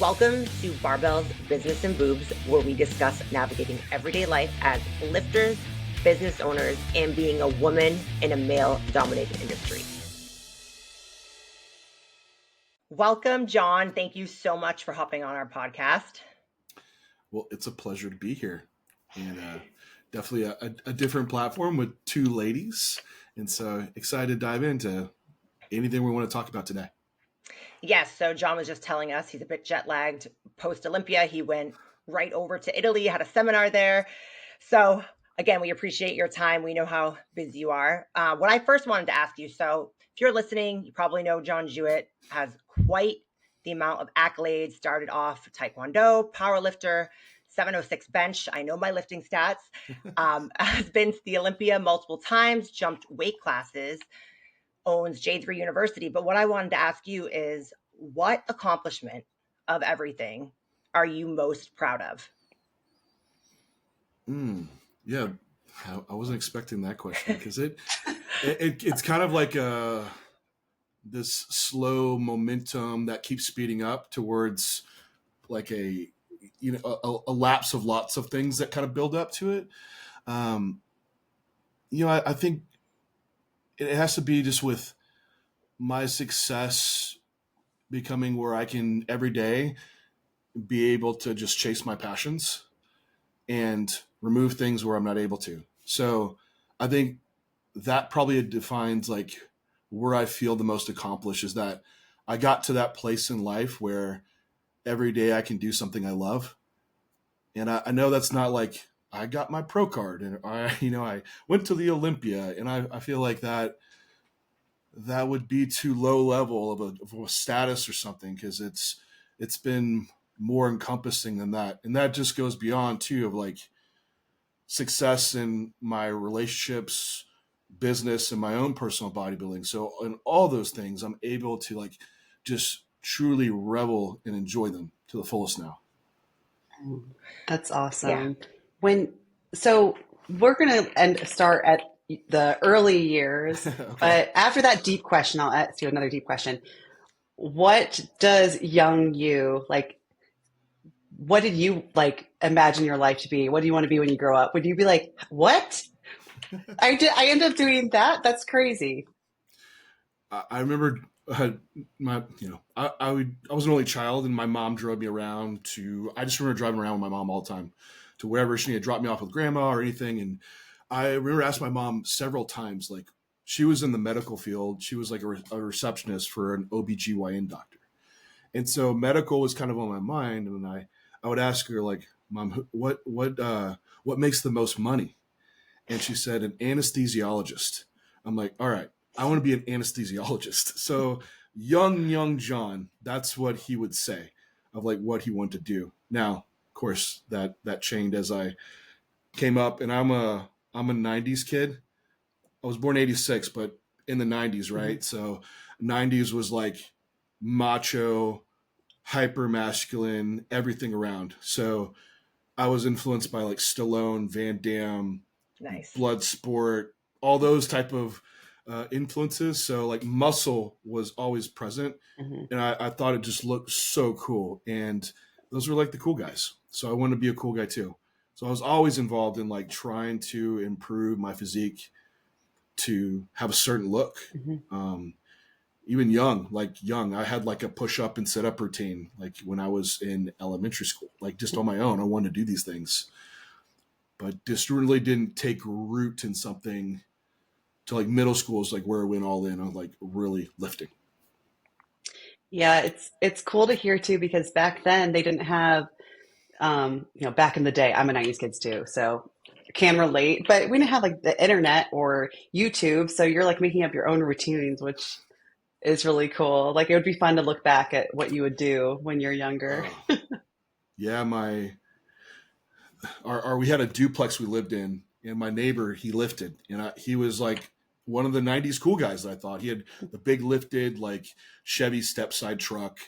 Welcome to Barbells, Business and Boobs, where we discuss navigating everyday life as lifters, business owners, and being a woman in a male-dominated industry. Welcome, John. Thank you so much for hopping on our podcast. Well, it's a pleasure to be here, and definitely a different platform with two ladies, and so excited to dive into anything we want to talk about today. Yes, so John was just telling us he's a bit jet lagged post-Olympia. He went right over to Italy, had a seminar there. So again, we appreciate your time. We know how busy you are. What I first wanted to ask you, so if you're listening, you probably know John Jewett has quite the amount of accolades. Started off Taekwondo, powerlifter, 706 bench. I know my lifting stats. Has been to the Olympia multiple times, jumped weight classes, owns J3 University. But what I wanted to ask you is, what accomplishment of everything are you most proud of? Yeah, I wasn't expecting that question because it's kind of like this slow momentum that keeps speeding up towards like a lapse of lots of things that kind of build up to it. I think it has to be just with my success becoming where I can every day be able to just chase my passions and remove things where I'm not able to. So I think that probably defines like where I feel the most accomplished is that I got to that place in life where every day I can do something I love. And I know that's not like I got my pro card and I went to the Olympia, and I feel like that would be too low level of a status or something, because it's been more encompassing than that. And that just goes beyond too of like success in my relationships, business, and my own personal bodybuilding. So in all those things, I'm able to like just truly revel and enjoy them to the fullest now. That's awesome. Yeah. So we're going to start at the early years, okay. But after that deep question, I'll ask you another deep question. What does young you like? What did you like imagine your life to be? What do you want to be when you grow up? Would you be like, what? I ended up doing that. That's crazy. I remember I was an only child, and my mom drove me around I just remember driving around with my mom all the time to wherever she needed to drop me off with grandma or anything. And I remember asking my mom several times, like she was in the medical field. She was like a receptionist for an OBGYN doctor. And so medical was kind of on my mind. And I would ask her like, Mom, what makes the most money? And she said, an anesthesiologist. I'm like, all right, I want to be an anesthesiologist. So young John, that's what he would say of like what he wanted to do. Now, of course, that changed as I came up, and I'm a 90s kid. I was born 86, but in the 90s, right? Mm-hmm. So 90s was like macho, hyper masculine, everything around. So I was influenced by like Stallone, Van Damme, nice. Bloodsport, all those type of influences. So like muscle was always present. Mm-hmm. And I thought it just looked so cool. And those were like the cool guys. So I wanted to be a cool guy too. So I was always involved in like trying to improve my physique to have a certain look. Mm-hmm. Even young, I had like a push up and sit up routine. Like when I was in elementary school, like just on my own, I wanted to do these things, but just really didn't take root in something to like middle school is like where I went all in on like really lifting. Yeah. It's cool to hear too, because back then they didn't have, back in the day, I'm a 90s kid too, so can relate, but we didn't have like the internet or YouTube. So you're like making up your own routines, which is really cool. Like it would be fun to look back at what you would do when you're younger. Yeah. We had a duplex we lived in, and my neighbor, he lifted, and he was like one of the 90s cool guys that I thought. He had the big lifted like Chevy step-side truck,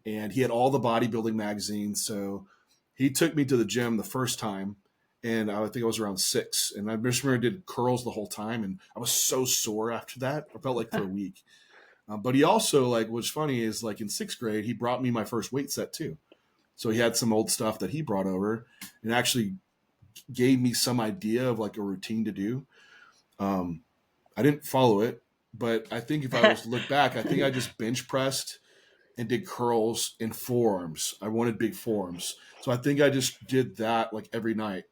and he had all the bodybuilding magazines. So he took me to the gym the first time, and I think I was around 6. And I just remember I did curls the whole time, and I was so sore after that. I felt like for a week. But he also, like, what's funny is like in 6th grade, he brought me my first weight set too. So he had some old stuff that he brought over and actually gave me some idea of like a routine to do. I didn't follow it, but I think if I was to look back, I think I just bench pressed and did curls in forearms. I wanted big forearms. So I think I just did that like every night.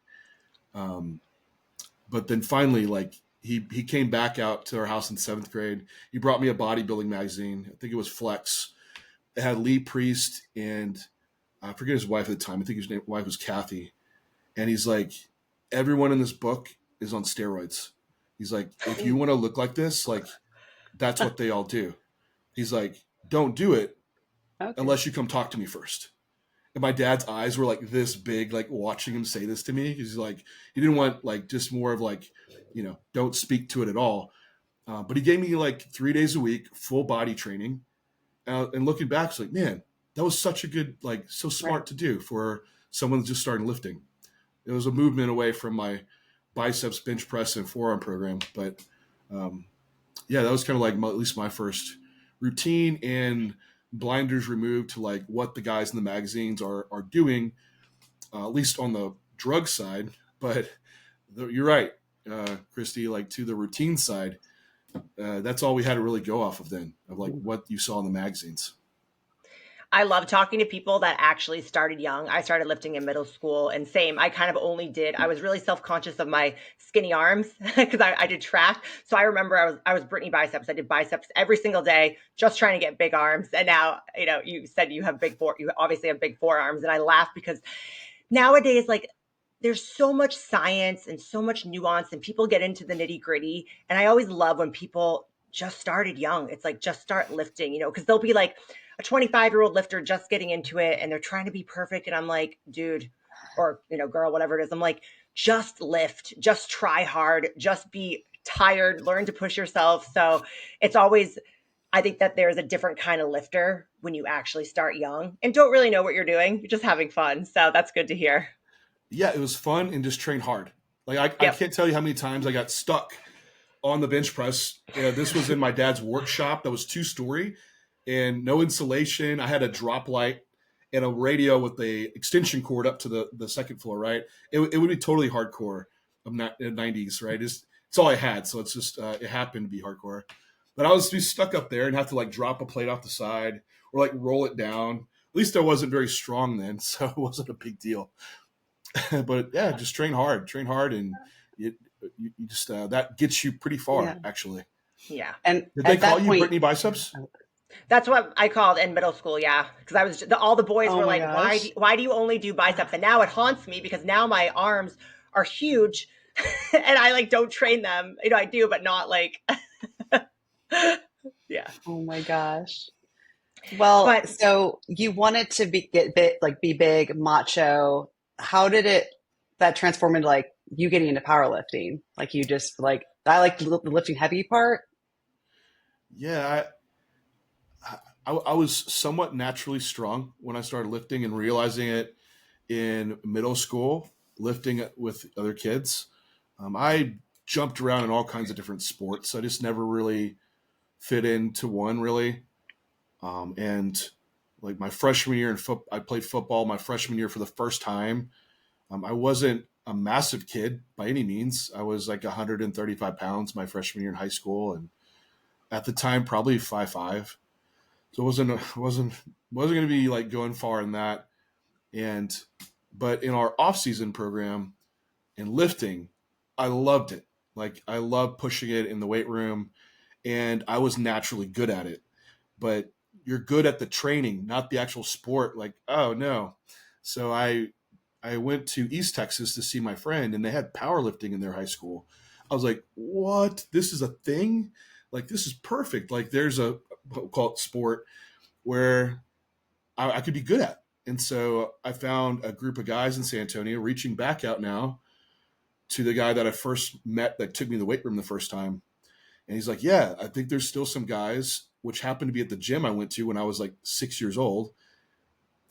But then finally, like he came back out to our house in 7th grade. He brought me a bodybuilding magazine. I think it was Flex. It had Lee Priest and I forget his wife at the time. I think his wife was Kathy. And he's like, everyone in this book is on steroids. He's like, if you want to look like this, like that's what they all do. He's like, don't do it unless you come talk to me first. And my dad's eyes were like this big, like watching him say this to me. He's like, he didn't want like just more of like, don't speak to it at all. But he gave me like 3 days a week, full body training. And looking back, it's like, man, that was such a good, like so smart to do for someone just starting lifting. It was a movement away from my biceps, bench press, and forearm program. But yeah, that was kind of like at least my first routine and blinders removed to like what the guys in the magazines are doing, at least on the drug side. But you're right, Christy, like to the routine side, that's all we had to really go off of then, of like what you saw in the magazines. I love talking to people that actually started young. I started lifting in middle school, and same, I kind of I was really self-conscious of my skinny arms because I did track. So I remember I was Brittany biceps. I did biceps every single day, just trying to get big arms. And now, you said you obviously have big forearms. And I laugh because nowadays, like there's so much science and so much nuance and people get into the nitty gritty. And I always love when people just started young. It's like, just start lifting, because they'll be like a 25-year-old lifter just getting into it and they're trying to be perfect. And I'm like, dude, or, girl, whatever it is. I'm like, just lift, just try hard, just be tired, learn to push yourself. So it's always, I think that there's a different kind of lifter when you actually start young and don't really know what you're doing. You're just having fun. So that's good to hear. Yeah, it was fun and just train hard. Like I Yep. can't tell you how many times I got stuck on the bench press. This was in my dad's workshop that was 2-story and no insulation. I had a drop light and a radio with the extension cord up to the second floor, right? It would be totally hardcore of 90s, right? It's all I had. So it's just, it happened to be hardcore. But I was just stuck up there and have to like drop a plate off the side or like roll it down. At least I wasn't very strong then, so it wasn't a big deal. But yeah, just train hard, and you just that gets you pretty far, actually. Yeah. And did they call you Brittany Biceps? That's what I called in middle school. Yeah, because I was all the boys were like, "Why do you only do biceps?" And now it haunts me because now my arms are huge, and I like don't train them. I do, but not like. Yeah. Oh my gosh. Well, so you wanted to be big, macho. How did that transform into like you getting into powerlifting? Like you just like, I like the lifting heavy part. Yeah, I was somewhat naturally strong when I started lifting and realizing it in middle school, lifting with other kids. I jumped around in all kinds of different sports. I just never really fit into one really. And like my freshman year I played football my freshman year for the first time. I wasn't a massive kid by any means. I was like 135 pounds my freshman year in high school, and at the time probably 5'5". So it wasn't going to be like going far in that. But in our off-season program in lifting, I loved it. Like I loved pushing it in the weight room, and I was naturally good at it. But you're good at the training, not the actual sport. Like, oh no. So I went to East Texas to see my friend, and they had powerlifting in their high school. I was like, what? This is a thing? Like, this is perfect. Like, there's a, we'll call it sport, where I could be good at. And so I found a group of guys in San Antonio, reaching back out now to the guy that I first met that took me to the weight room the first time. And he's like, yeah, I think there's still some guys, which happened to be at the gym I went to when I was like 6 years old,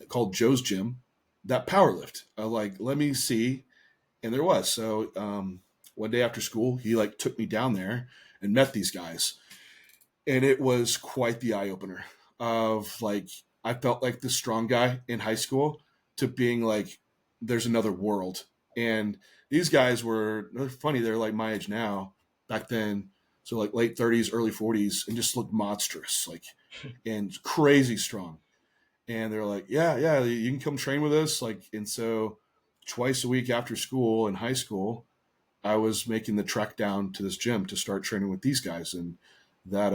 called Joe's Gym, that powerlift. I was like, let me see. And there was. So one day after school, he like took me down there and met these guys. And it was quite the eye opener of like, I felt like the strong guy in high school to being like, there's another world. And these guys they're funny. They're like my age now, back then. So like late 30s, early 40s, and just looked monstrous, like, and crazy strong. And they're like, yeah, you can come train with us. Like, and so twice a week after school in high school, I was making the trek down to this gym to start training with these guys. And that,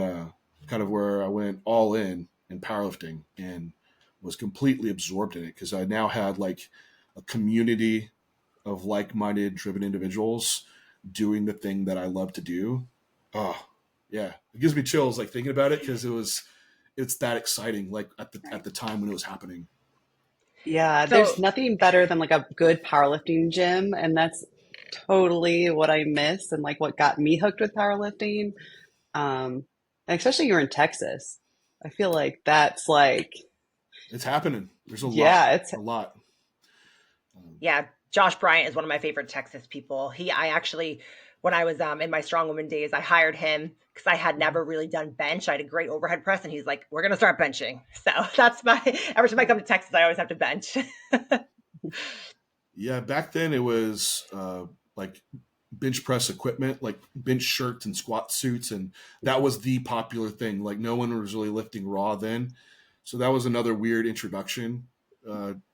kind of where I went all in powerlifting and was completely absorbed in it. Cause I now had like a community of like-minded driven individuals doing the thing that I love to do. Oh yeah. It gives me chills, like thinking about it. Cause it's that exciting. Like at the time when it was happening. Yeah, there's So nothing better than like a good powerlifting gym, and that's totally what I miss and like what got me hooked with powerlifting. And especially you're in Texas. I feel like that's like, It's happening. There's yeah, it's a lot. Um, yeah, Josh Bryant is one of my favorite Texas people. I actually, when I was in my strong woman days, I hired him because I had never really done bench. I had a great overhead press, and he's like, "We're gonna start benching." So that's my every time I come to Texas, I always have to bench. yeah, back then it was like bench press equipment, like bench shirts and squat suits, and that was the popular thing. Like no one was really lifting raw then, so that was another weird introduction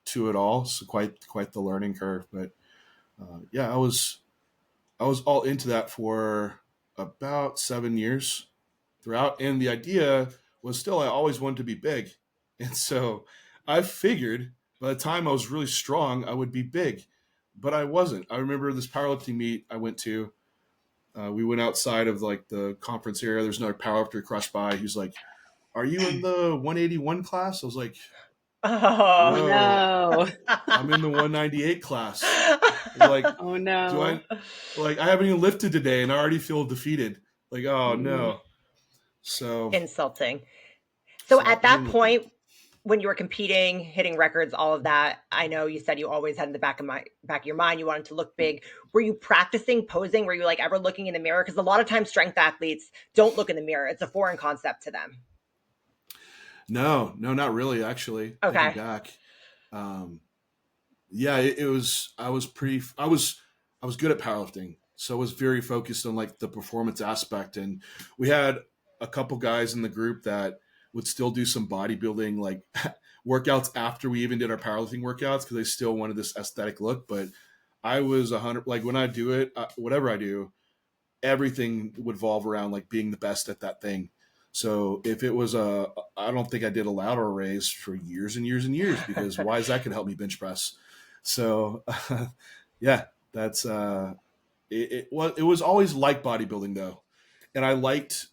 to it all. So quite the learning curve. But yeah, I was all into that for about 7 years throughout. And the idea was still, I always wanted to be big. And so I figured by the time I was really strong, I would be big, but I wasn't. I remember this powerlifting meet I went to. We went outside of like the conference area. There's another powerlifter crushed by. He's like, "Are you in the 181 class?" I was like, Oh. oh "No, no. I'm in the 198 class." I was like, Oh "Do no. I like I haven't even lifted today and I already feel defeated?" Like, oh Mm. no. So Insulting. So so at I that didn't look good. point, when you were competing, hitting records, all of that, I know you said you always had in the back of your mind you wanted to look big. Were you practicing posing? Were you like ever looking in the mirror? Because a lot of times strength athletes don't look in the mirror. It's a foreign concept to them. No, no, not really. Actually, thinking Okay. back, um, yeah, it was. I was good at powerlifting, so I was very focused on like the performance aspect. And we had a couple guys in the group that would still do some bodybuilding like workouts after we even did our powerlifting workouts because they still wanted this aesthetic look. But I was 100. Like when I do it, whatever I do, everything would revolve around like being the best at that thing. So if it was I don't think I did a lateral raise for years and years and years because why is that going to help me bench press? So yeah, that's it was always like bodybuilding though, and I liked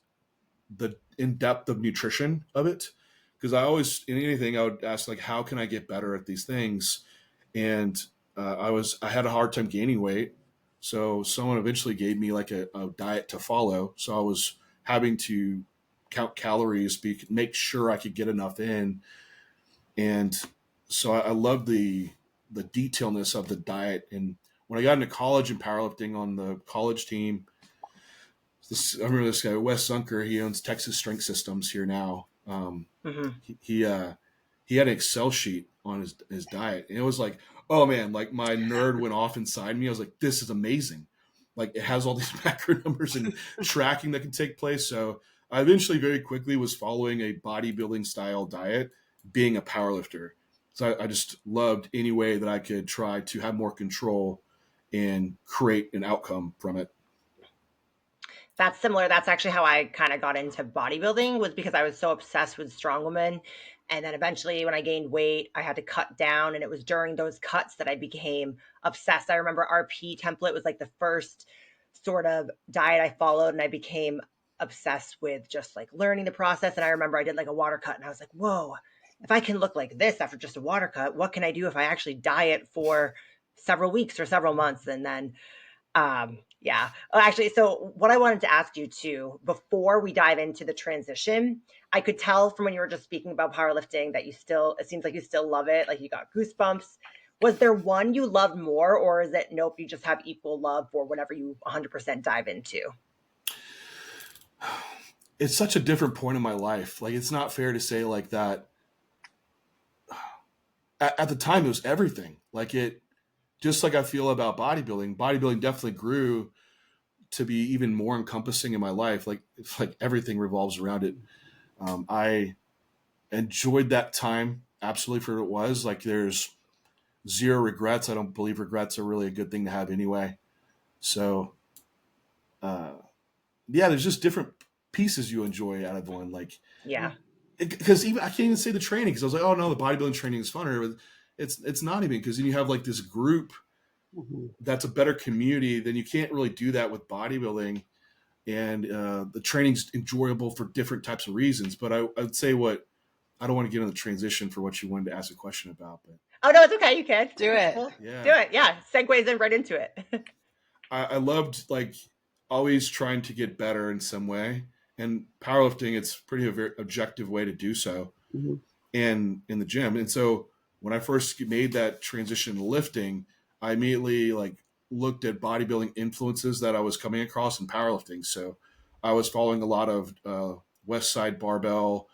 the in depth of nutrition of it because I always in anything I would ask like how can I get better at these things, and I had a hard time gaining weight, so someone eventually gave me like a diet to follow. So I was having to count calories, make sure I could get enough in, and so I loved the detailness of the diet. And when I got into college and powerlifting on the college team, I remember this guy Wes Zunker. He owns Texas Strength Systems here now. Hmm. He had an Excel sheet on his diet, and it was like, oh man, like my nerd went off inside me. I was like, this is amazing. Like it has all these macro numbers and tracking that can take place. So I eventually very quickly was following a bodybuilding style diet, being a powerlifter. So I just loved any way that I could try to have more control and create an outcome from it. That's similar. That's actually how I kind of got into bodybuilding was because I was so obsessed with strong women. And then eventually when I gained weight, I had to cut down. And it was during those cuts that I became obsessed. I remember RP template was like the first sort of diet I followed. And I became obsessed with just like learning the process. And I remember I did like a water cut and I was like, whoa, if I can look like this after just a water cut, what can I do if I actually diet for several weeks or several months? And then yeah. Actually, so what I wanted to ask you too, before we dive into the transition, I could tell from when you were just speaking about powerlifting that it seems like you still love it, like you got goosebumps. Was there one you loved more, or is it nope, you just have equal love for whatever you 100% dive into? It's such a different point in my life. Like it's not fair to say like that. at the time it was everything. Like it, just like I feel about bodybuilding. Bodybuilding definitely grew to be even more encompassing in my life. Like it's like everything revolves around it. I enjoyed that time absolutely for what it was. Like there's zero regrets. I don't believe regrets are really a good thing to have anyway. So uh, yeah, there's just different pieces you enjoy out of one. Like Yeah. because even I can't even say the training because I was like, oh no, the bodybuilding training is funner. But it's not even because then you have like this group Mhm. that's a better community. Then you can't really do that with bodybuilding, and the training's enjoyable for different types of reasons. But I'd say what I don't want to get into the transition for what you wanted to ask a question about, but Oh no, it's okay. You can. Do it. Well, do yeah, it. Yeah. Segues in right into it. I loved like always trying to get better in some way. And powerlifting, it's pretty a very objective way to do so, Mhm. and in the gym. And so when I first made that transition to lifting, I immediately like looked at bodybuilding influences that I was coming across in powerlifting. So I was following a lot of West Side Barbell,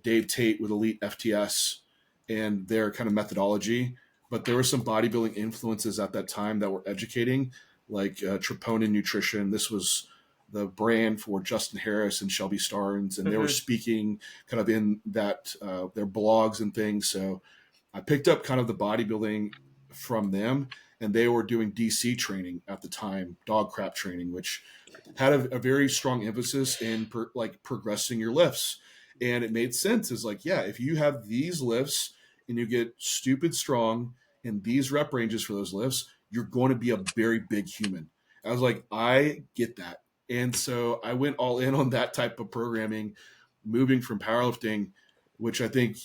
Dave Tate with Elite FTS, and their kind of methodology. But there were some bodybuilding influences at that time that were educating, like Troponin Nutrition. This was the brand for Justin Harris and Shelby Starnes, and they were Hmm. speaking kind of in that their blogs and things. So I picked up kind of the bodybuilding from them, and they were doing DC training at the time, dog crap training, which had a very strong emphasis in like progressing your lifts. And it made sense. Is like, yeah, if you have these lifts and you get stupid strong in these rep ranges for those lifts, you're going to be a very big human. I was like, I get that. And so I went all in on that type of programming, moving from powerlifting, which I think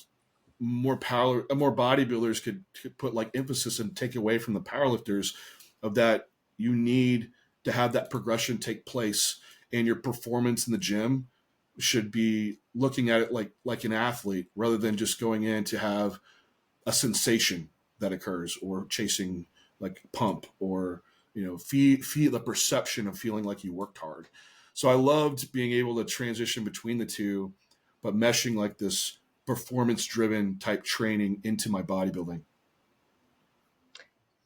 more bodybuilders could put like emphasis and take away from the powerlifters of that you need to have that progression take place, and your performance in the gym should be looking at it like an athlete rather than just going in to have a sensation that occurs or chasing like pump or feel the perception of feeling like you worked hard. So I loved being able to transition between the two, but meshing like this performance driven type training into my bodybuilding.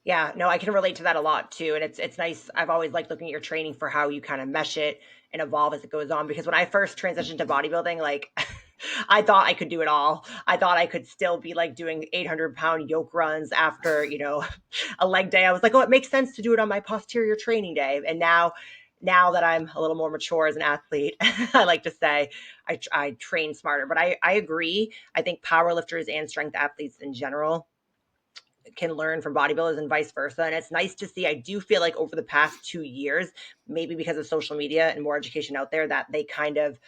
Yeah, no, I can relate to that a lot too. And it's nice. I've always liked looking at your training for how you kind of mesh it and evolve as it goes on. Because when I first transitioned to bodybuilding, like I thought I could do it all. I thought I could still be like doing 800-pound yoke runs after, a leg day. I was like, oh, it makes sense to do it on my posterior training day. And now that I'm a little more mature as an athlete, I like to say I train smarter. But I agree. I think powerlifters and strength athletes in general can learn from bodybuilders and vice versa. And it's nice to see. I do feel like over the past 2 years, maybe because of social media and more education out there, that they kind of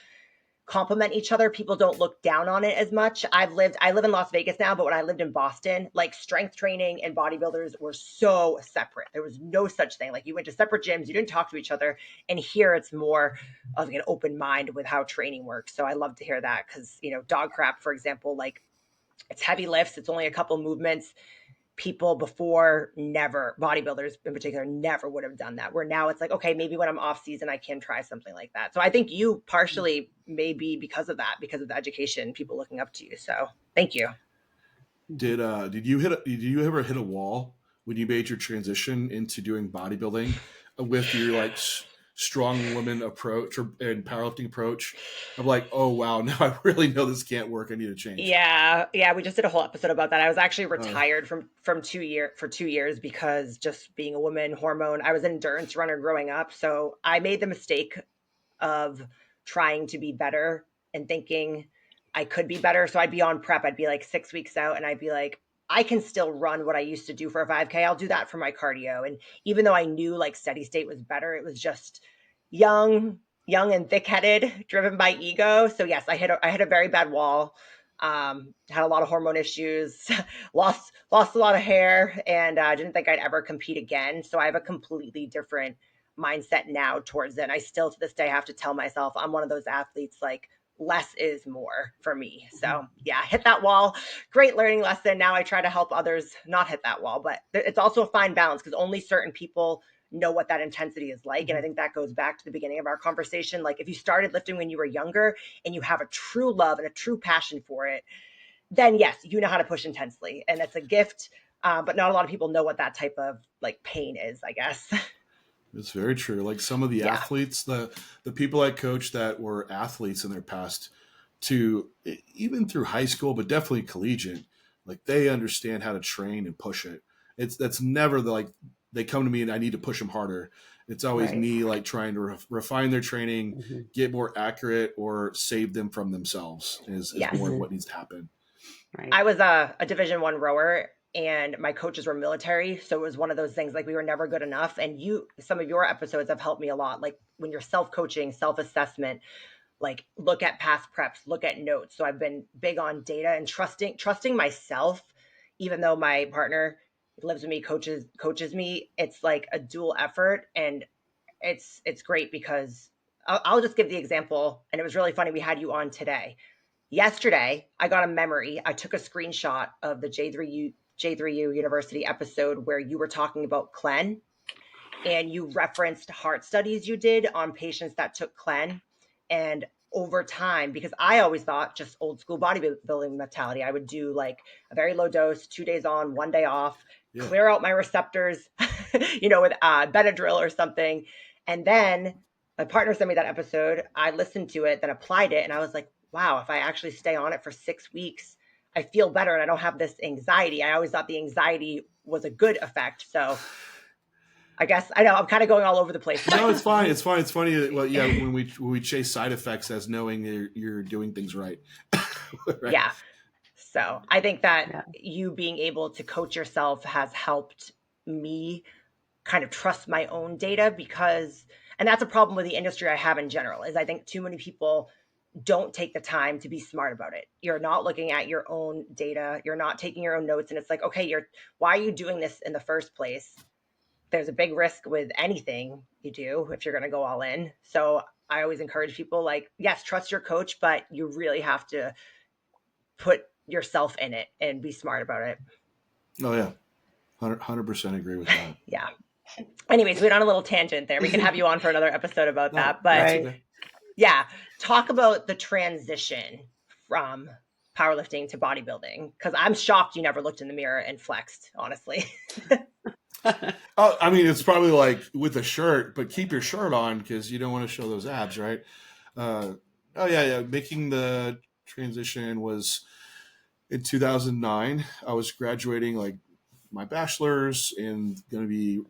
complement each other. People don't look down on it as much. I live in Las Vegas now, but when I lived in Boston, like strength training and bodybuilders were so separate. There was no such thing. Like you went to separate gyms, you didn't talk to each other. And here it's more of an open mind with how training works. So I love to hear that because, dog crap, for example, like it's heavy lifts, it's only a couple movements. People before, never, bodybuilders in particular, never would have done that, where now it's like, okay, maybe when I'm off season I can try something like that. So I think you partially maybe because of that, because of the education, people looking up to you. So thank you. Did you ever hit a wall when you made your transition into doing bodybuilding with your like strong woman approach and powerlifting approach of like, oh wow, now I really know this can't work, I need to change. Yeah, we just did a whole episode about that. I was actually uh, retired from 2 years because just being a woman, hormone. I was an endurance runner growing up, so I made the mistake of trying to be better and thinking I could be better. So I'd be on prep. I'd be like 6 weeks out and I'd be like, I can still run what I used to do for a 5K. I'll do that for my cardio. And even though I knew like steady state was better, it was just young, young and thick headed, driven by ego. So yes, I hit a very bad wall. Had a lot of hormone issues, lost a lot of hair, and didn't think I'd ever compete again. So I have a completely different mindset now towards it. And I still to this day have to tell myself I'm one of those athletes like less is more for me. So yeah, hit that wall. Great learning lesson. Now I try to help others not hit that wall, but it's also a fine balance because only certain people know what that intensity is like. And I think that goes back to the beginning of our conversation. Like if you started lifting when you were younger and you have a true love and a true passion for it, then yes, you know how to push intensely, and that's a gift. But not a lot of people know what that type of like pain is, I guess. It's very true. Like some of the Yeah. athletes, the people I coached that were athletes in their past, to even through high school, but definitely collegiate, like they understand how to train and push it. That's never like they come to me and I need to push them harder. It's always Right. me like trying to refine their training, Mm-hmm. get more accurate, or save them from themselves is Yes. more of Mm-hmm. what needs to happen. Right. I was a Division 1 rower, and my coaches were military, so it was one of those things like we were never good enough. And some of your episodes have helped me a lot. Like when you're self-coaching, self-assessment, like look at past preps, look at notes. So I've been big on data and trusting myself, even though my partner lives with me, coaches me. It's like a dual effort, and it's great because I'll just give the example, and it was really funny. We had you on today. Yesterday, I got a memory. I took a screenshot of the J3U University episode where you were talking about Clen, and you referenced heart studies you did on patients that took Clen. And over time, because I always thought just old school bodybuilding mentality, I would do like a very low dose, 2 days on, 1 day off, Yeah. clear out my receptors, with Benadryl or something. And then my partner sent me that episode. I listened to it, then applied it, and I was like, wow, if I actually stay on it for 6 weeks, I feel better and I don't have this anxiety. I always thought the anxiety was a good effect. So I guess I know I'm kind of going all over the place. No, it's fine. It's fine. It's funny that, well, yeah, when we chase side effects as knowing you're doing things right. Right. Yeah. So I think that Yeah. you being able to coach yourself has helped me kind of trust my own data because, and that's a problem with the industry I have in general, is I think too many people don't take the time to be smart about it. You're not looking at your own data. You're not taking your own notes. And it's like, okay, why are you doing this in the first place? There's a big risk with anything you do if you're going to go all in. So I always encourage people like, yes, trust your coach, but you really have to put yourself in it and be smart about it. Oh yeah, 100% agree with that. Yeah. Anyways, we went on a little tangent there. We can have you on for another episode about No, that. But that's Right. okay. yeah, talk about the transition from powerlifting to bodybuilding, because I'm shocked you never looked in the mirror and flexed, honestly. Oh, I mean, it's probably like with a shirt, but keep your shirt on because you don't want to show those abs, right? Oh yeah. Making the transition was in 2009. I was graduating like my bachelor's and going to be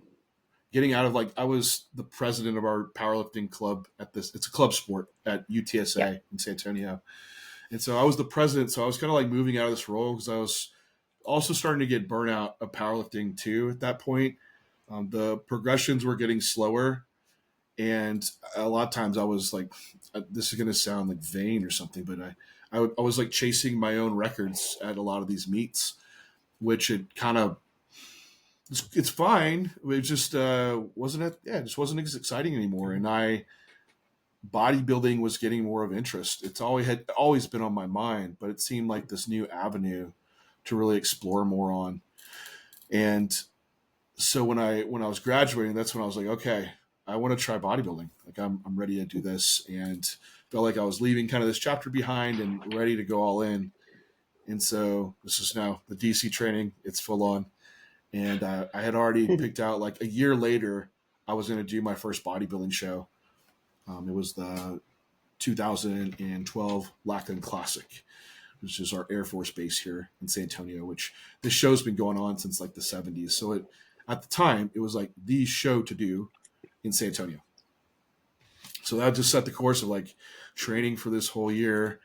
getting out of like I was the president of our powerlifting club at this. It's a club sport at UTSA Yeah. in San Antonio, and so I was the president. So I was kind of like moving out of this role because I was also starting to get burnout of powerlifting too at that point. The progressions were getting slower, and a lot of times I was like, "This is going to sound like vain or something," but I was like chasing my own records at a lot of these meets, which it kind of it's fine. It just it just wasn't as exciting anymore, and bodybuilding was getting more of interest. It's always been on my mind, but it seemed like this new avenue to really explore more on. And so when I was graduating, that's when I was like, okay, I want to try bodybuilding. Like I'm ready to do this, and felt like I was leaving kind of this chapter behind and ready to go all in. And so this is now the DC training. It's full on, and I had already picked out like a year later, I was going to do my first bodybuilding show. It was the 2012 Lackland Classic, which is our Air Force base here in San Antonio, which this show's been going on since like the 70s. So at the time, it was like the show to do in San Antonio. So that just set the course of like training for this whole year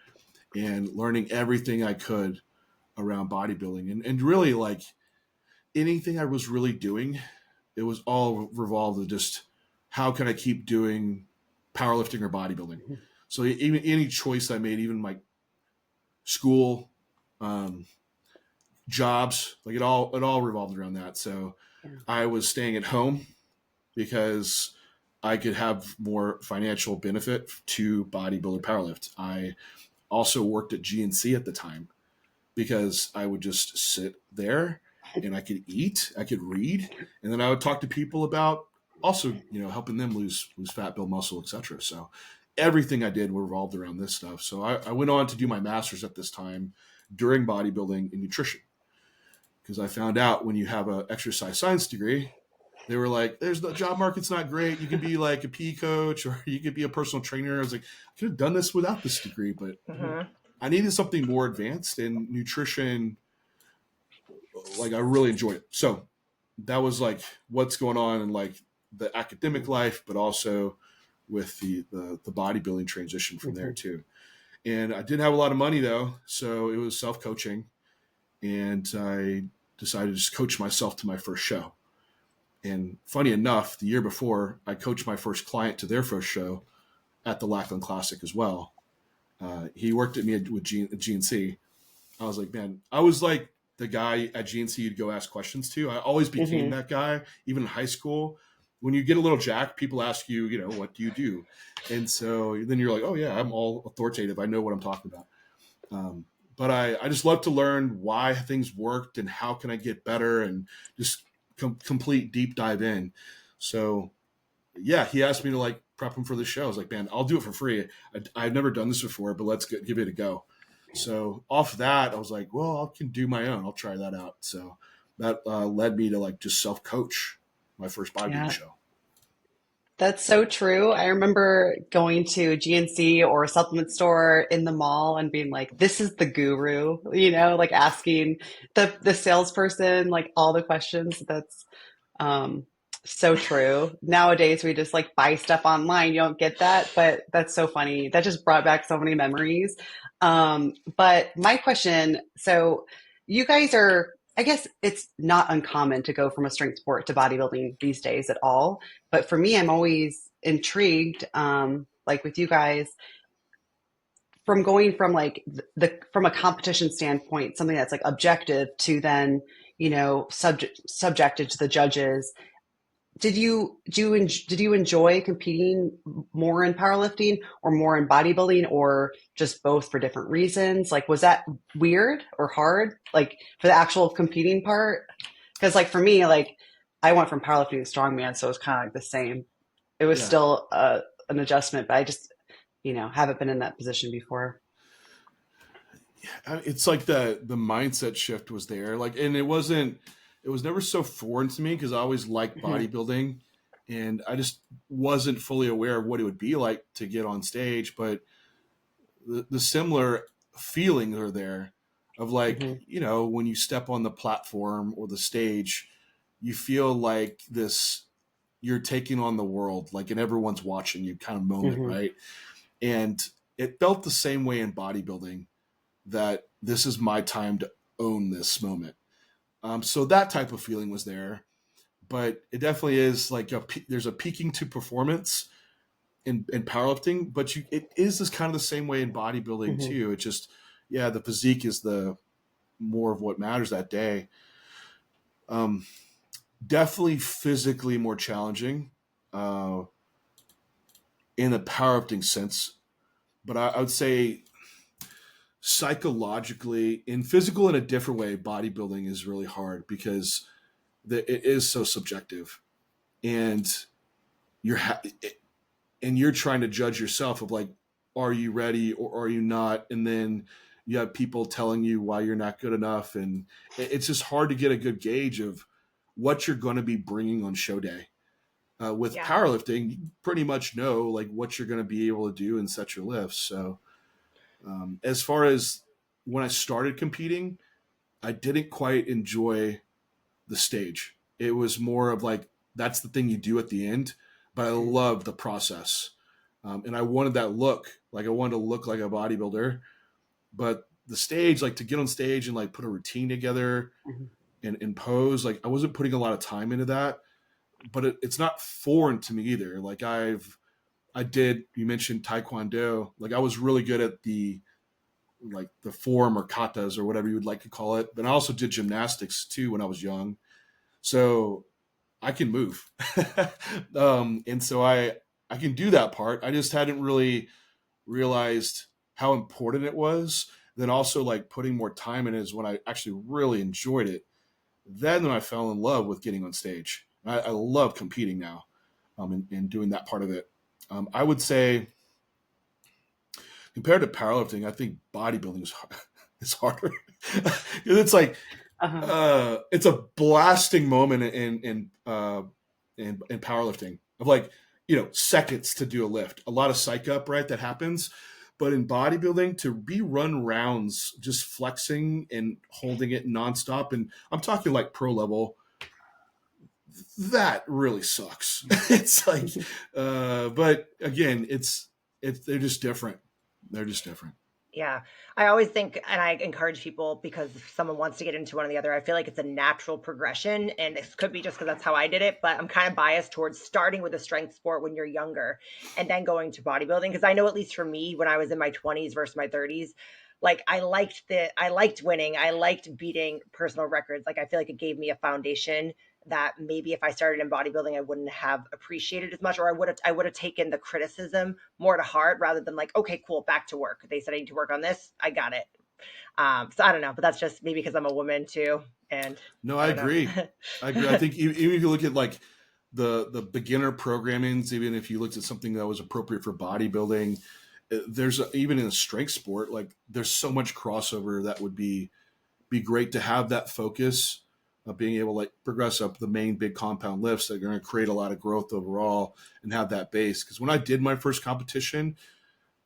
and learning everything I could around bodybuilding. And really like anything I was really doing, it was all revolved to just how can I keep doing powerlifting or bodybuilding. So even any choice I made, even my school, um, jobs, like it all revolved around that. So Yeah. I was staying at home because I could have more financial benefit to bodybuilder powerlift. I also worked at GNC at the time because I would just sit there and I could eat, I could read, and then I would talk to people about also, helping them lose fat, build muscle, etc. So everything I did revolved around this stuff. So I went on to do my master's at this time during bodybuilding in nutrition. Because I found out when you have an exercise science degree, they were like, there's the job market's not great. You could be like a PE coach or you could be a personal trainer. I was like, I could have done this without this degree, but I needed something more advanced, and nutrition, like I really enjoyed it. So that was like what's going on in like the academic life, but also with the bodybuilding transition from there too. And I didn't have a lot of money though, so it was self-coaching, and I decided to just coach myself to my first show. And funny enough, the year before, I coached my first client to their first show at the Lackland Classic as well. He worked at me with GNC. I was like, man, I was like the guy at GNC you'd go ask questions to. I always became that guy, even in high school. When you get a little jacked, people ask you, you know, what do you do? And so then you're like, oh yeah, I'm all authoritative. I know what I'm talking about. But I just love to learn why things worked and how can I get better, and just complete deep dive in. So yeah, he asked me to like prep him for the show. I was like, man, I'll do it for free. I've never done this before, but let's give it a go. So off that, I was like, well, I can do my own. I'll try that out. So that led me to like just self-coach my first bodybuilding show. That's so true. I remember going to a GNC or a supplement store in the mall and being like, this is the guru, you know, like asking the salesperson like all the questions. That's so true. Nowadays, we just like buy stuff online. You don't get that, but that's so funny. That just brought back so many memories. But my question, so you guys are, I guess it's not uncommon to go from a strength sport to bodybuilding these days at all. But for me, I'm always intrigued, like with you guys, from going from like from a competition standpoint, something that's like objective to then, you know, subjected to the judges. Did you enjoy competing more in powerlifting or more in bodybuilding, or just both for different reasons? Like, was that weird or hard, like for the actual competing part? Because like for me, like I went from powerlifting to strongman, so it was kind of like the same. It was still an adjustment, but I just, you know, haven't been in that position before. It's like the mindset shift was there, like, and it was never so foreign to me because I always liked bodybuilding, and I just wasn't fully aware of what it would be like to get on stage. But the similar feelings are there of like, you know, when you step on the platform or the stage, you feel like you're taking on the world, like, and everyone's watching you kind of moment, right? And it felt the same way in bodybuilding, that this is my time to own this moment. So that type of feeling was there, but it definitely is like there's a peaking to performance in powerlifting, but it is this kind of the same way in bodybuilding too. It's just, the physique is the more of what matters that day. Definitely physically more challenging in a powerlifting sense, but I would say psychologically and physical in a different way, bodybuilding is really hard because it is so subjective, and you're trying to judge yourself of like, are you ready or are you not? And then you have people telling you why you're not good enough, and it's just hard to get a good gauge of what you're going to be bringing on show day. With powerlifting, you pretty much know like what you're going to be able to do and set your lifts. So as far as when I started competing, I didn't quite enjoy the stage. It was more of like, that's the thing you do at the end, but I loved the process. And I wanted that look, like I wanted to look like a bodybuilder, but the stage, like to get on stage and like put a routine together and pose, like I wasn't putting a lot of time into that, but it's not foreign to me either. Like you mentioned Taekwondo, like I was really good at the form or katas or whatever you would like to call it. But I also did gymnastics too when I was young. So I can move. And so I can do that part. I just hadn't really realized how important it was. Then also like putting more time in it is when I actually really enjoyed it. Then when I fell in love with getting on stage. I love competing now and doing that part of it. I would say compared to powerlifting, I think bodybuilding is hard. is harder. It's like, Uh-huh. it's a blasting moment in powerlifting of like, seconds to do a lift, a lot of psych up, right? That happens. But in bodybuilding, to be run rounds, just flexing and holding it nonstop, and I'm talking like pro level, that really sucks. It's like, but again, it's they're just different. They're just different. Yeah. I always think, and I encourage people, because if someone wants to get into one or the other, I feel like it's a natural progression. And this could be just because that's how I did it, but I'm kind of biased towards starting with a strength sport when you're younger and then going to bodybuilding. Because I know, at least for me, when I was in my 20s versus my 30s, like I liked winning. I liked beating personal records. Like I feel like it gave me a foundation that maybe if I started in bodybuilding, I wouldn't have appreciated as much, or I would have taken the criticism more to heart rather than like, okay, cool, back to work. They said I need to work on this. I got it. So I don't know, but that's just maybe because I'm a woman too. And No, I I don't know. agree. I agree. I think even if you look at like the beginner programmings, even if you looked at something that was appropriate for bodybuilding, even in a strength sport, like there's so much crossover that would be great to have that focus of being able to like progress up the main big compound lifts that are going to create a lot of growth overall and have that base. Because when I did my first competition,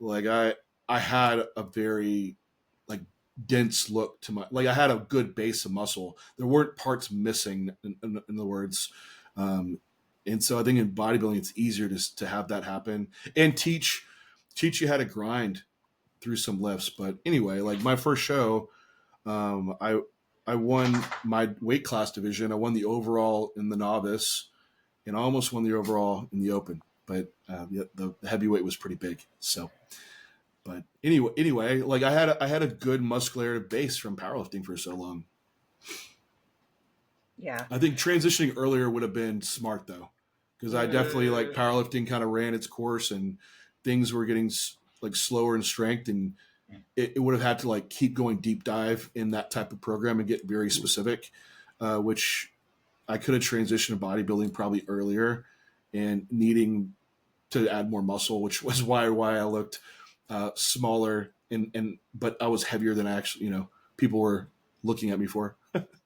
like I had a very like dense look to my, like I had a good base of muscle. There weren't parts missing, in the words. And so I think in bodybuilding it's easier to have that happen and teach you how to grind through some lifts. But anyway, like my first show, I won my weight class division. I won the overall in the novice, and I almost won the overall in the open. But the heavyweight was pretty big. So, but anyway, like I had a good muscular base from powerlifting for so long. Yeah. I think transitioning earlier would have been smart though, because I definitely like Mm, powerlifting kind of ran its course and things were getting like slower in strength, and it would have had to like keep going deep dive in that type of program and get very specific, which I could have transitioned to bodybuilding probably earlier and needing to add more muscle, which was why I looked smaller and but I was heavier than I actually, people were looking at me for.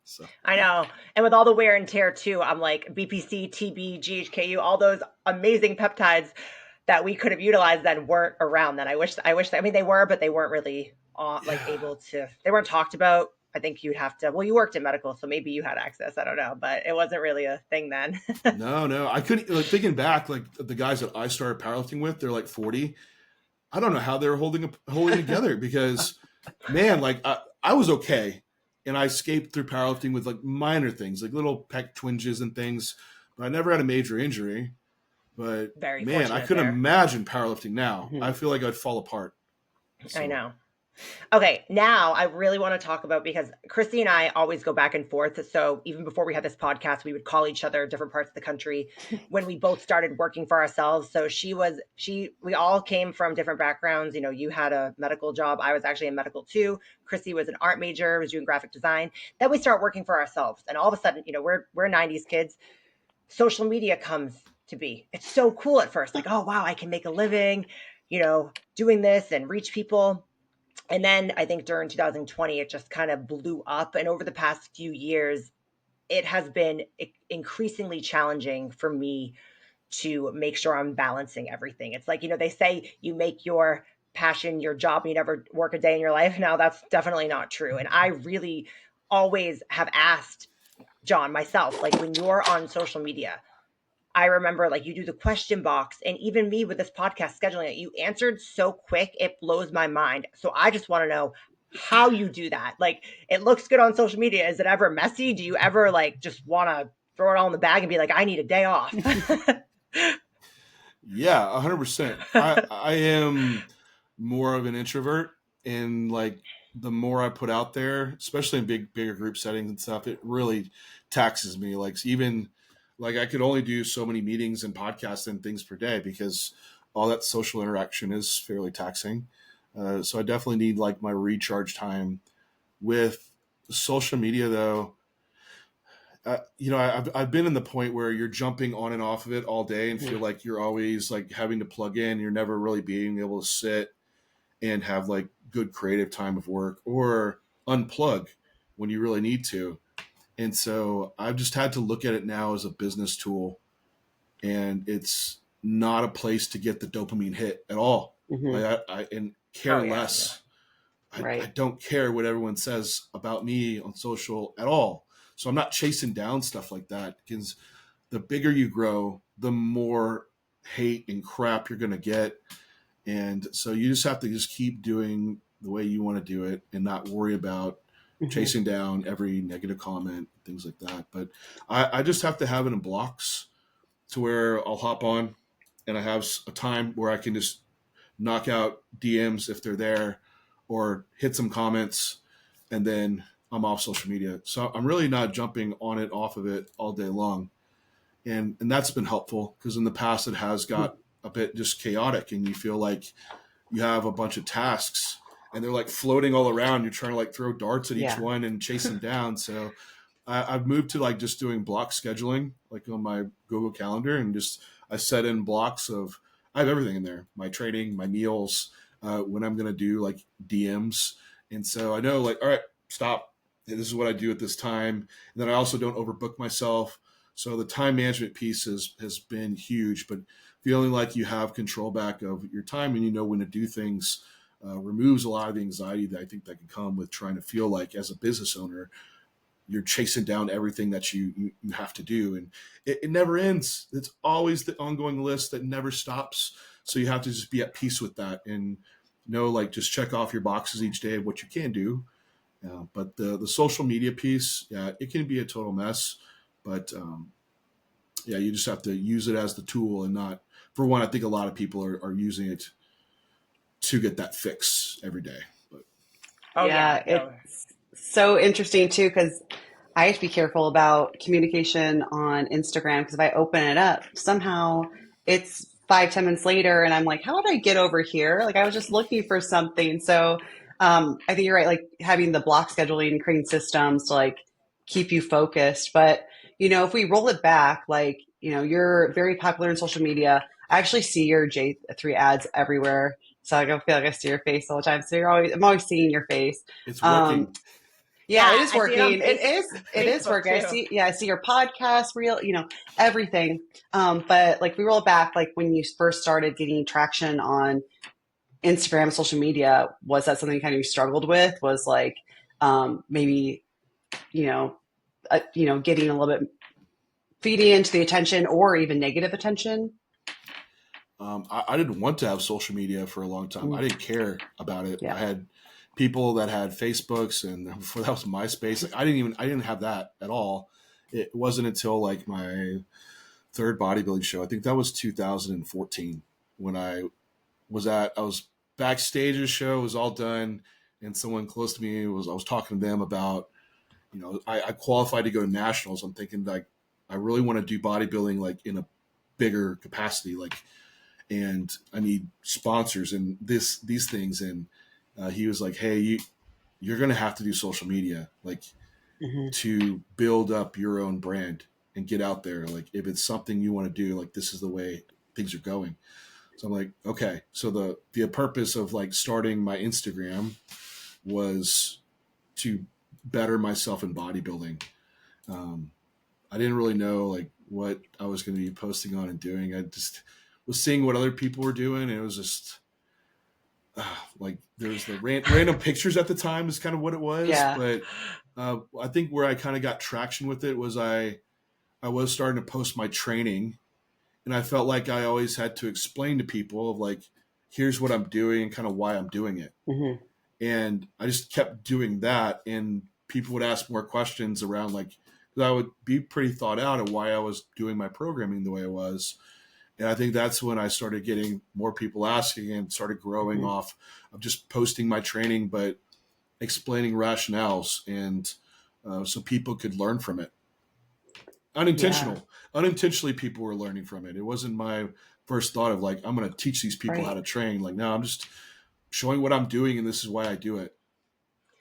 So I know. And with all the wear and tear too, I'm like BPC, TB, GHKU, all those amazing peptides that we could have utilized then weren't around then. I mean, they were, but they weren't really like yeah. able to, they weren't talked about. I think you'd have to, well, you worked in medical, so maybe you had access. I don't know, but it wasn't really a thing then. No, I couldn't. Like thinking back, like the guys that I started powerlifting with, they're like 40. I don't know how they were holding together because, man, like I was okay, and I escaped through powerlifting with like minor things, like little pec twinges and things, but I never had a major injury. But Very man, I fortunate couldn't there. imagine powerlifting now. I Mhm. feel like I'd fall apart. I So know. Okay, now I really want to talk about, because Christy and I always go back and forth. So even before we had this podcast, we would call each other different parts of the country when we both started working for ourselves. So we all came from different backgrounds. You know, you had a medical job. I was actually in medical too. Christy was an art major, was doing graphic design. Then we start working for ourselves. And all of a sudden, we're 90s kids. Social media comes to be. It's so cool at first. Like, oh, wow, I can make a living, doing this and reach people. And then I think during 2020, it just kind of blew up. And over the past few years, it has been increasingly challenging for me to make sure I'm balancing everything. It's like, they say you make your passion your job and you never work a day in your life. Now, that's definitely not true. And I really always have asked John myself, like when you're on social media, I remember like you do the question box, and even me with this podcast scheduling it, you answered so quick, it blows my mind. So I just want to know how you do that. Like it looks good on social media. Is it ever messy? Do you ever like just want to throw it all in the bag and be like, I need a day off? yeah, 100%. I am more of an introvert, and like the more I put out there, especially in bigger group settings and stuff, it really taxes me. Like even like I could only do so many meetings and podcasts and things per day because all that social interaction is fairly taxing. So I definitely need like my recharge time with social media though. I've been in the point where you're jumping on and off of it all day and feel like you're always like having to plug in. You're never really being able to sit. and have like good creative time of work, or unplug when you really need to. And so I've just had to look at it now as a business tool, and it's not a place to get the dopamine hit at all. Mm-hmm. And care Oh, yeah, less. I Right. don't care what everyone says about me on social at all. So I'm not chasing down stuff like that, because the bigger you grow, the more hate and crap you're going to get. And so you just have to just keep doing the way you want to do it and not worry about Mm-hmm. chasing down every negative comment, things like that. But I just have to have it in blocks to where I'll hop on and I have a time where I can just knock out DMs if they're there, or hit some comments, and then I'm off social media. So I'm really not jumping on it, off of it all day long. And that's been helpful, because in the past it has got a bit just chaotic, and you feel like you have a bunch of tasks and they're like floating all around. You're trying to like throw darts at each Yeah. one and chase them down. So I've moved to like just doing block scheduling, like on my Google Calendar, and just I set in blocks of, I have everything in there: my training, my meals, when I'm going to do like DMs. And so I know, like, all right, stop. This is what I do at this time. And then I also don't overbook myself. So the time management piece has been huge, but feeling like you have control back of your time and you know when to do things removes a lot of the anxiety that I think that can come with trying to feel like, as a business owner, you're chasing down everything that you have to do. And it never ends. It's always the ongoing list that never stops. So you have to just be at peace with that and know, like, just check off your boxes each day of what you can do. But the social media piece, yeah, it can be a total mess. But yeah, you just have to use it as the tool, and not, for one, I think a lot of people are using it to get that fix every day. But Oh Yeah, yeah. No. it's so interesting too, because I have to be careful about communication on Instagram, because if I open it up, somehow it's 5, 10 minutes later and I'm like, how did I get over here? Like, I was just looking for something. So I think you're right, like having the block scheduling and creating systems to like keep you focused. But if we roll it back, like, you're very popular in social media. I actually see your J3 ads everywhere. So I feel like I see your face all the time. So I'm always seeing your face. it's Um, working. yeah, it Yeah, is I see it on working. It is Facebook working. too. I see your podcast, reel, everything. But like we roll it back, like when you first started getting traction on Instagram, social media, was that something kind of you struggled with? Was like maybe you know getting a little bit feeding into the attention, or even negative attention? I didn't want to have social media for a long time. I Mm, didn't care about it. I yeah. had people that had Facebooks, and before that was MySpace. Like, I didn't have that at all. It wasn't until like my third bodybuilding show. I think that was 2014 when I was backstage at a show. It was all done, and someone close to me I was talking to them about, I qualified to go to nationals. I'm thinking, like, I really want to do bodybuilding like in a bigger capacity, like, and I need sponsors and these things. And he was like, hey, you're going to have to do social media, like, Hmm. to build up your own brand and get out there. Like, if it's something you want to do, like, this is the way things are going. So I'm like, okay. So the purpose of like starting my Instagram was to better myself in bodybuilding. Um, I didn't really know like what I was going to be posting on and doing. I just was seeing what other people were doing, and it was just like, there's the random pictures at the time is kind of what it was. Yeah. But I think where I kind of got traction with it was I was starting to post my training, and I felt like I always had to explain to people of like, here's what I'm doing and kind of why I'm doing it. Hmm. And I just kept doing that, and people would ask more questions around, like, because I would be pretty thought out of why I was doing my programming the way I was. And I think that's when I started getting more people asking, and started growing Hmm. off of just posting my training, but explaining rationales, and so people could learn from it. Yeah. Unintentionally, people were learning from it. It wasn't my first thought of like, I'm going to teach these people how Right. to train. Like, no, I'm just showing what I'm doing, and this is why I do it.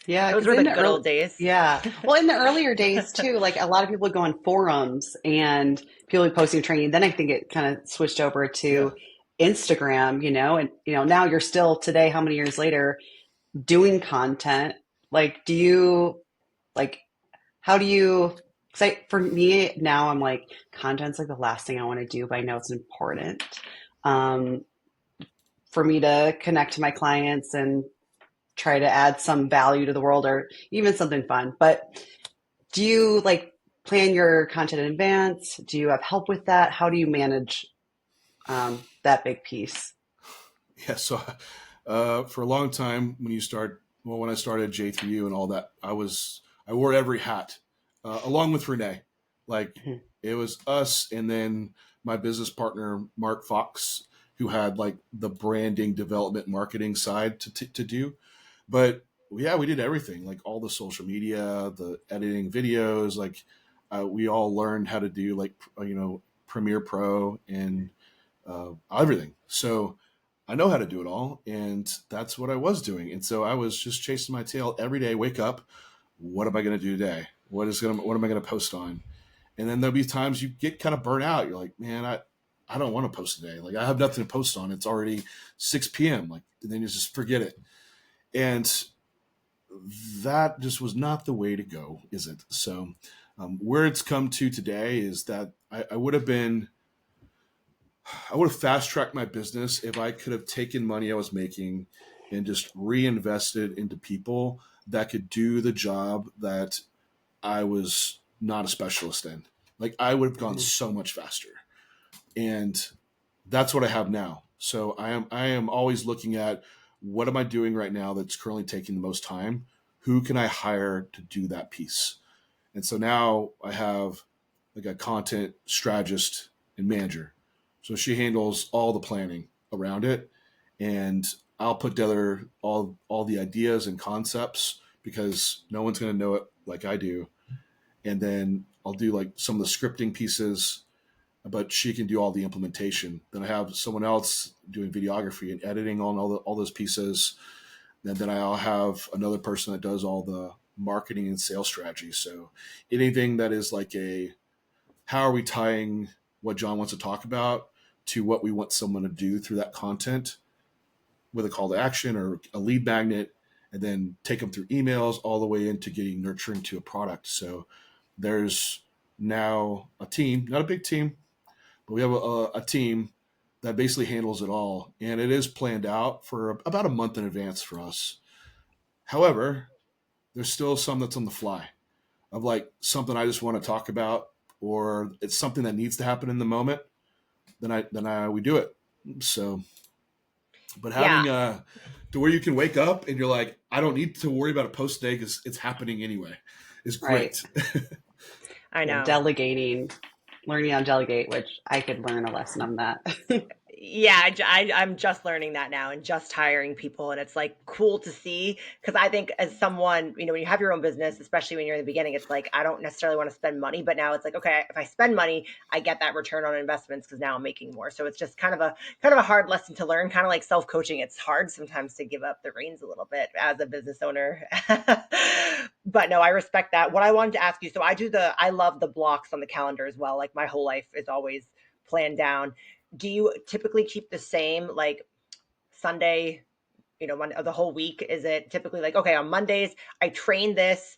Yeah, Those because were the in the good early, old days. yeah, well, in the earlier days too, like a lot of people would go on forums and people would be posting training. Then I think it kind of switched over Yeah. to Instagram, and now you're still today, how many years later, doing content. Like, do you like how do you for me now, I'm like, content's like the last thing I want to do, but I know it's important um, for me to connect to my clients and try to add some value to the world or even something fun. But do you like plan your content in advance? Do you have help with that? How do you manage that big piece? Yeah. So for a long time, when I started J3U and all that, I wore every hat, along with Renee. Like, Mhm. it was us, and then my business partner Mark Fox, who had like the branding, development, marketing side to do. But yeah, we did everything, like all the social media, the editing videos. Like, we all learned how to do, like, Premiere Pro and everything. So I know how to do it all, and that's what I was doing. And so I was just chasing my tail every day. Wake up, what am I going to do today? What am I going to post on? And then there'll be times you get kind of burnt out. You're like, man, I don't want to post today. Like, I have nothing to post on. It's already 6 p.m. Like, and then you just forget it. And that just was not the way to go, is it? So where it's come to today is that I would have fast tracked my business if I could have taken money I was making and just reinvested into people that could do the job that I was not a specialist in. Like, I would have gone Mhm. so much faster. And that's what I have now. So I am always looking at, what am I doing right now that's currently taking the most time? Who can I hire to do that piece? And so now I have like a content strategist and manager. So she handles all the planning around it, and I'll put together all the ideas and concepts, because no one's going to know it like I do. And then I'll do like some of the scripting pieces, but she can do all the implementation. Then I have someone else doing videography and editing on all those pieces. And then I'll have another person that does all the marketing and sales strategy. So anything that is like how are we tying what John wants to talk about to what we want someone to do through that content, with a call to action or a lead magnet, and then take them through emails all the way into getting nurturing to a product. So there's now a team, not a big team, but we have a team that basically handles it all. And it is planned out for about a month in advance for us. However, there's still some that's on the fly, of like something I just want to talk about, or it's something that needs to happen in the moment. Then we do it. So, but Yeah, having to where you can wake up and you're like, I don't need to worry about a post day because it's happening anyway, is Right. great. I Yeah, know. delegating, learning how to delegate, which I could learn a lesson on that. Yeah, I'm just learning that now and just hiring people. And it's like cool to see, because I think as someone, when you have your own business, especially when you're in the beginning, it's like, I don't necessarily want to spend money, but now it's like, okay, if I spend money, I get that return on investments because now I'm making more. So it's just kind of a hard lesson to learn, kind of like self-coaching. It's hard sometimes to give up the reins a little bit as a business owner. But no, I respect that. What I wanted to ask you, so I love the blocks on the calendar as well. Like, my whole life is always planned down. Do you typically keep the same, like, Sunday, the whole week? Is it typically like, okay, on Mondays I train this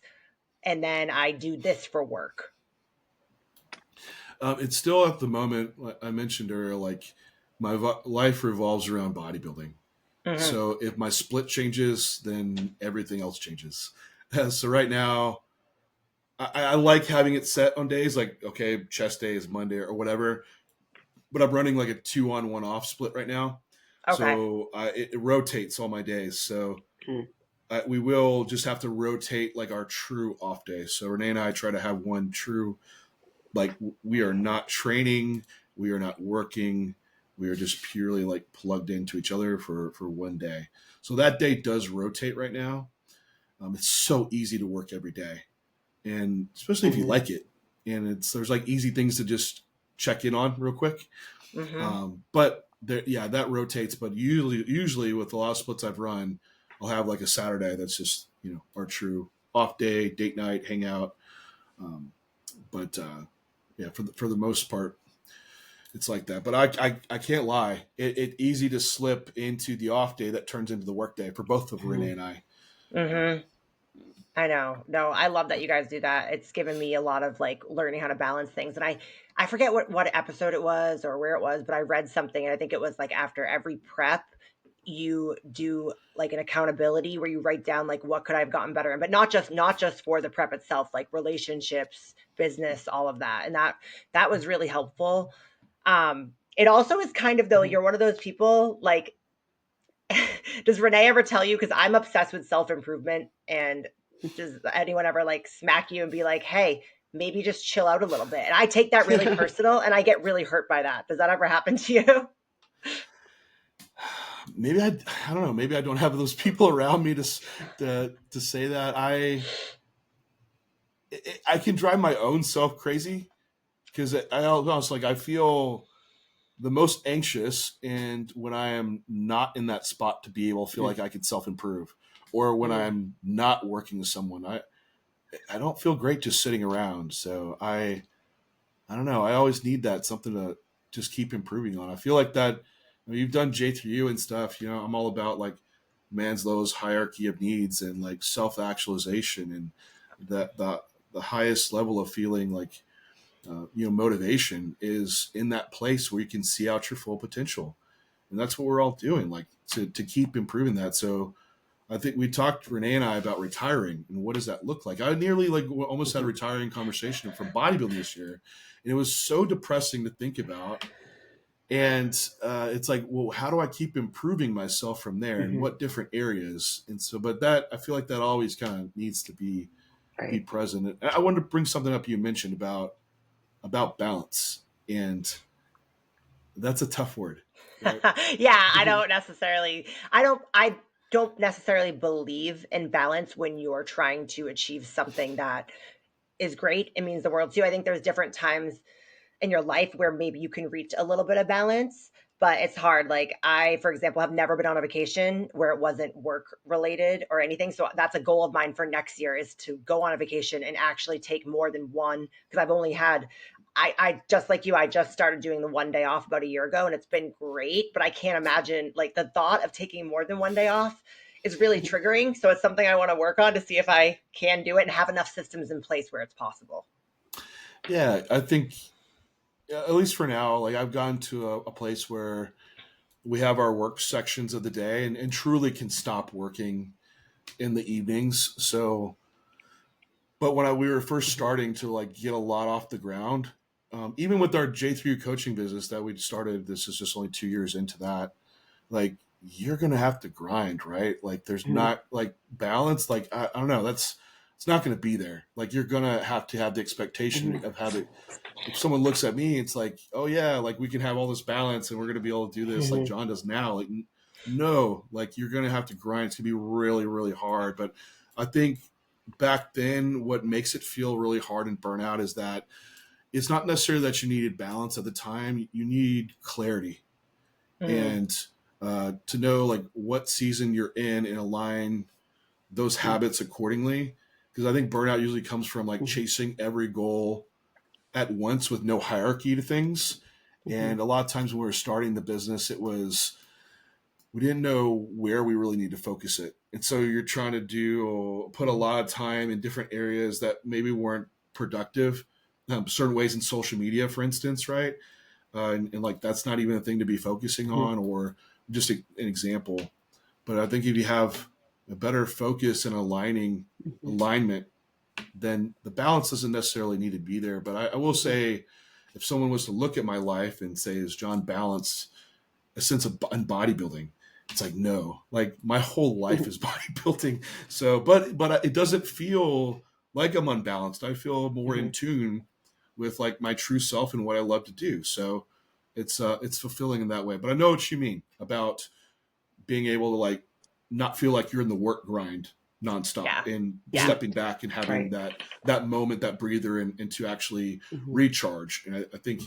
and then I do this for work? It's still at the moment, like I mentioned earlier, like life revolves around bodybuilding. Hmm. So if my split changes, then everything else changes. So right now, I like having it set on days like, okay, chest day is Monday or whatever, but I'm running like a 2 on 1 off split right now. Okay. So it rotates all my days. So Mm. we will just have to rotate like our true off day. So Renee and I try to have one true, like, we are not training, we are not working, we are just purely like plugged into each other for one day. So that day does rotate right now. It's so easy to work every day, and especially if you Mhm. like it, and there's like easy things to just check in on real quick. Hmm. But there, yeah, that rotates. But usually with a lot of splits I've run, I'll have like a Saturday that's just our true off day, date night, hang out. Um, but yeah, for the most part, it's like that. But I can't lie. It's easy to slip into the off day that turns into the work day for both of Renee and I. Mm-hmm. I know. No, I love that you guys do that. It's given me a lot of like learning how to balance things. And I forget what episode it was or where it was, but I read something and I think it was like after every prep, you do like an accountability where you write down like what could I have gotten better in, but not just for the prep itself, like relationships, business, all of that. And that was really helpful. It also is kind of though, Mhm. you're one of those people like does Renee ever tell you? Because I'm obsessed with self improvement. And does anyone ever like smack you and be like, hey, maybe just chill out a little bit? And I take that really personal and I get really hurt by that. Does that ever happen to you? Maybe I don't know. Maybe I don't have those people around me to say that. I can drive my own self crazy because I'll be honest, like I feel the most anxious and when I am not in that spot to be able to feel like I can self improve, or when Mm. I'm not working with someone. I don't feel great just sitting around. So I don't know. I always need that something to just keep improving on. I feel like that. You've done J3U and stuff. I'm all about like Maslow's hierarchy of needs and like self actualization and that the highest level of feeling like motivation is in that place where you can see out your full potential, and that's what we're all doing. Like to keep improving that. So I think we talked Renee and I about retiring and what does that look like. I nearly like almost had a retiring conversation from bodybuilding this year, and it was so depressing to think about. And it's like, well, how do I keep improving myself from there, and Mhm. what different areas? And so, but that I feel like that always kind of needs to be Right. present. And I wanted to bring something up you mentioned about balance, and that's a tough word, right? Yeah, Mhm. I don't necessarily believe in balance when you're trying to achieve something that is great. It means the world to you. I think there's different times in your life where maybe you can reach a little bit of balance, but it's hard. Like I, for example, have never been on a vacation where it wasn't work related or anything. So that's a goal of mine for next year is to go on a vacation and actually take more than one because I've only had I just like you, I just started doing the 1 day off about a year ago and it's been great, but I can't imagine like the thought of taking more than 1 day off is really triggering. So it's something I want to work on to see if I can do it and have enough systems in place where it's possible. Yeah, I think at least for now, like I've gone to a place where we have our work sections of the day and truly can stop working in the evenings. So, but when we were first Mhm. starting to like get a lot off the ground, even with our J3 coaching business that we started, this is just only 2 years into that. Like you're gonna have to grind, right? Like there's Mhm. not like balance. Like I don't know. That's it's not gonna be there. Like you're gonna have to have the expectation Mhm. of how to if someone looks at me, it's like, oh yeah, like we can have all this balance and we're gonna be able to do this like Mhm. John does now. Like, no, like you're gonna have to grind. It's gonna be really, really hard. But I think back then, what makes it feel really hard and burnout is that it's not necessarily that you needed balance at the time. You need clarity Mm-hmm. and to know like what season you're in and align those habits accordingly. Because I think burnout usually comes from like Mhm. chasing every goal at once with no hierarchy to things. Mhm. And a lot of times when we were starting the business, it was we didn't know where we really need to focus it. And so you're trying to put a Mhm. lot of time in different areas that maybe weren't productive. Certain ways in social media, for instance, right? And like that's not even a thing to be focusing Mhm. on, or just an example. But I think if you have a better focus and Mhm. alignment, then the balance doesn't necessarily need to be there. But I will Mhm. say, if someone was to look at my life and say, "Is John balanced?" A sense of in bodybuilding, it's like no, like my whole life Mhm. is bodybuilding. So, but it doesn't feel like I'm unbalanced. I feel more in Mhm. tune with like my true self and what I love to do. So it's fulfilling in that way. But I know what you mean about being able to like not feel like you're in the work grind nonstop Yeah. and Yeah. stepping back and having Right. that moment, that breather, and to actually Mhm. recharge. And I think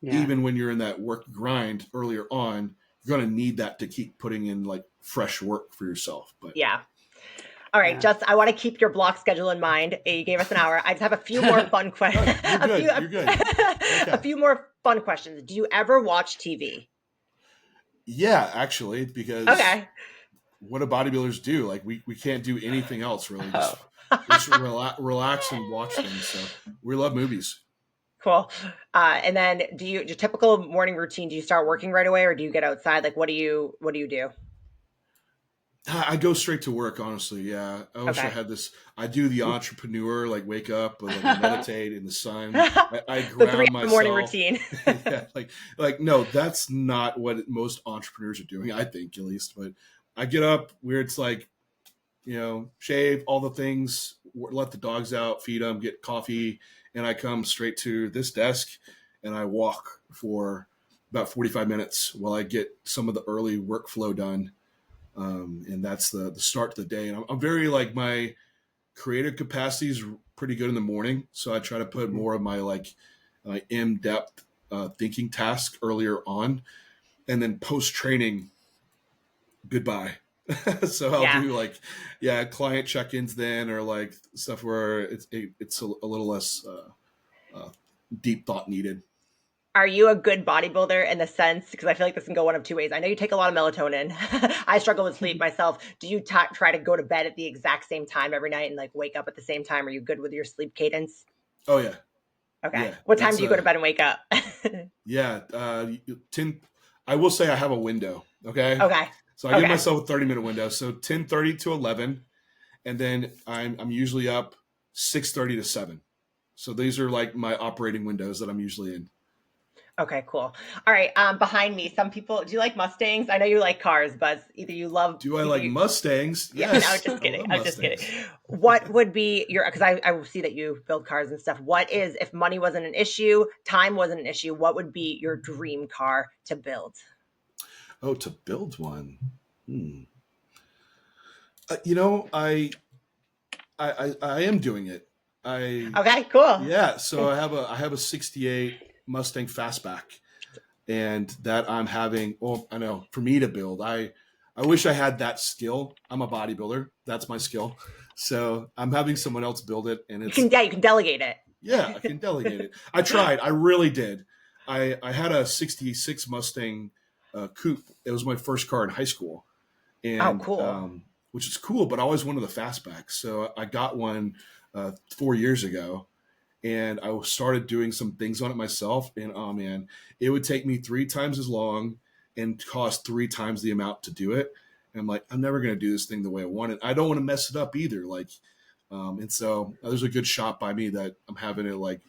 Yeah. even when you're in that work grind earlier on, you're going to need that to keep putting in like fresh work for yourself. But Yeah. All right, Yeah. just I want to keep your block schedule in mind. You gave us an hour. I just have a few more fun questions. You're good. You're good. A Okay. few more fun questions. Do you ever watch TV? Yeah, actually, because Okay. what do bodybuilders do? Like we can't do anything else really. Oh. Just relax and watch things. So we love movies. Cool. And then your typical morning routine, do you start working right away or do you get outside? Like what do you do? I go straight to work, honestly. Yeah, I wish I Okay. had this. I do the entrepreneur, like wake up, like meditate in the sun. I The 3 ground hour morning myself. routine. Yeah, like no, that's not what most entrepreneurs are doing. I think, at least. But I get up where it's like, shave all the things, let the dogs out, feed them, get coffee, and I come straight to this desk and I walk for about 45 minutes while I get some of the early workflow done. And that's the start to the day. And I'm very like my creative capacity is pretty good in the morning, so I try to put more of my in depth thinking task earlier on, and then post training, goodbye. So I'll Yeah. do client check ins then, or like stuff where it's a little less deep thought needed. Are you a good bodybuilder in the sense, because I feel like this can go one of two ways. I know you take a lot of melatonin. I struggle with sleep myself. Do you try to go to bed at the exact same time every night and like wake up at the same time? Are you good with your sleep cadence? Oh yeah, Okay. yeah. What time That's do you go to bed and wake up? yeah. 10. I will say I have a window. Okay. Okay. So I give myself a 30-minute window. So 10:30 to 11, and then I'm usually up 6:30 to 7. So these are like my operating windows that I'm usually in. Okay, cool. All right. Behind me, some people, do you like Mustangs? I know you like cars, but either you love. Do I like Mustangs? Yeah, Yes. no, I'm just kidding. I love I'm just Mustangs. kidding. What would be because I see that you build cars and stuff. What is, if money wasn't an issue, time wasn't an issue, what would be your dream car to build? Oh, to build one. I am doing it. Okay, cool. Yeah. So I have a '68 Mustang Fastback, and that I'm having. Well, I know for me to build, I wish I had that skill. I'm a bodybuilder. That's my skill. So I'm having someone else build it, and it's you can delegate it. Yeah, I can delegate it. I tried. I really did. I had a '66 Mustang coupe. It was my first car in high school, Oh, and cool. which is cool. But I always wanted the fastback, so I got one 4 years ago, and I started doing some things on it myself. And oh man, it would take me 3 times as long and cost 3 times the amount to do it. And I'm like, I'm never going to do this thing the way I want it. I don't want to mess it up either. And so there's a good shot by me that I'm having it like